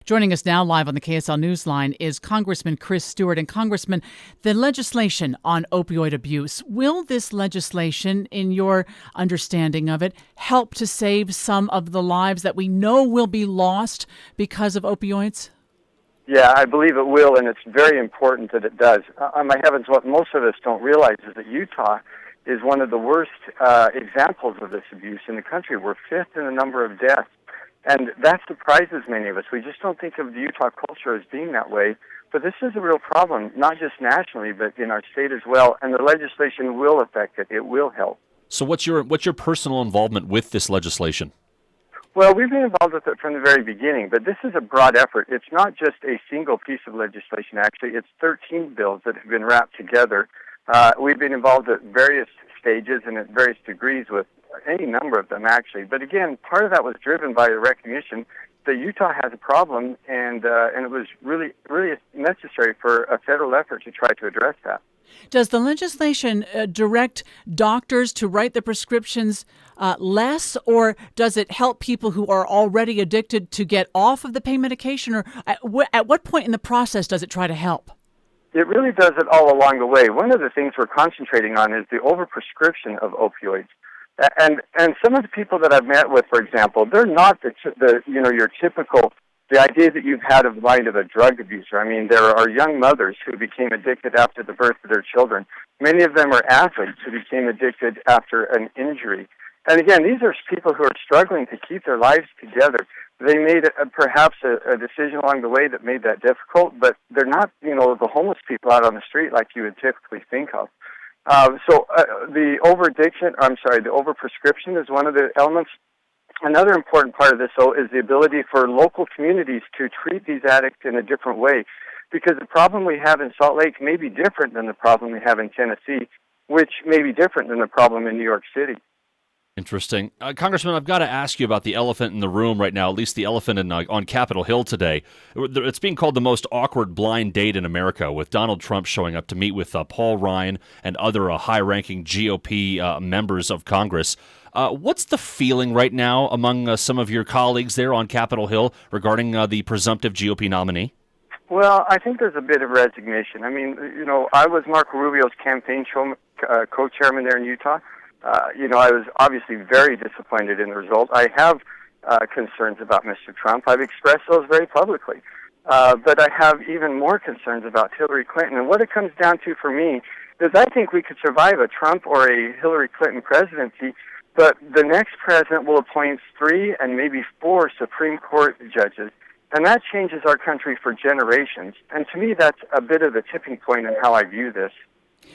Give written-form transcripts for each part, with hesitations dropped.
Joining us now live on the KSL Newsline is Congressman Chris Stewart. And Congressman, the legislation on opioid abuse, will this legislation, in your understanding of it, help to save some of the lives that we know will be lost because of opioids? Yeah, I believe it will, and it's very important that it does. My heavens, what most of us don't realize is that Utah is one of the worst examples of this abuse in the country. We're fifth in the number of deaths. And that surprises many of us. We just don't think of the Utah culture as being that way. But this is a real problem, not just nationally, but in our state as well. And the legislation will affect it. It will help. So what's your personal involvement with this legislation? Well, we've been involved with it from the very beginning, but this is a broad effort. It's not just a single piece of legislation, actually. It's 13 bills that have been wrapped together. We've been involved at various stages and at various degrees with any number of them, actually. But again, part of that was driven by the recognition that Utah has a problem, and it was really necessary for a federal effort to try to address that. Does the legislation direct doctors to write the prescriptions less, or does it help people who are already addicted to get off of the pain medication, or at what point in the process does it try to help? It really does it all along the way. One of the things we're concentrating on is the overprescription of opioids. And some of the people that I've met with, for example, they're not your typical, the idea that you've had of the mind of a drug abuser. I mean, there are young mothers who became addicted after the birth of their children. Many of them are athletes who became addicted after an injury. And again, these are people who are struggling to keep their lives together. They made perhaps a decision along the way that made that difficult, but they're not, the homeless people out on the street like you would typically think of. The overprescription is one of the elements. Another important part of this, though, is the ability for local communities to treat these addicts in a different way, because the problem we have in Salt Lake may be different than the problem we have in Tennessee, which may be different than the problem in New York City. Interesting. Congressman, I've got to ask you about the elephant in the room right now, at least the elephant on Capitol Hill today. It's being called the most awkward blind date in America, with Donald Trump showing up to meet with Paul Ryan and other high-ranking GOP members of Congress. What's the feeling right now among some of your colleagues there on Capitol Hill regarding the presumptive GOP nominee? Well, I think there's a bit of resignation. I mean, I was Marco Rubio's campaign co-chairman there in Utah. I was obviously very disappointed in the result. I have concerns about Mr. Trump. I've expressed those very publicly. But I have even more concerns about Hillary Clinton. And what it comes down to for me is I think we could survive a Trump or a Hillary Clinton presidency, but the next president will appoint 3 and maybe 4 Supreme Court judges. And that changes our country for generations. And to me, that's a bit of a tipping point in how I view this.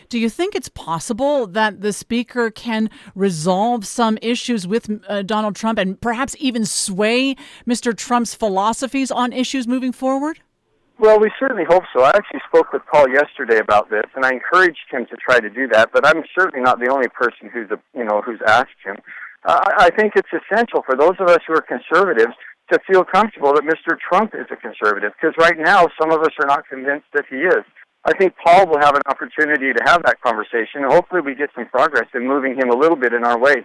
Do you think it's possible that the speaker can resolve some issues with Donald Trump and perhaps even sway Mr. Trump's philosophies on issues moving forward? Well, we certainly hope so. I actually spoke with Paul yesterday about this, and I encouraged him to try to do that. But I'm certainly not the only person who's asked him. I think it's essential for those of us who are conservatives to feel comfortable that Mr. Trump is a conservative, because right now some of us are not convinced that he is. I think Paul will have an opportunity to have that conversation, and hopefully we get some progress in moving him a little bit in our way.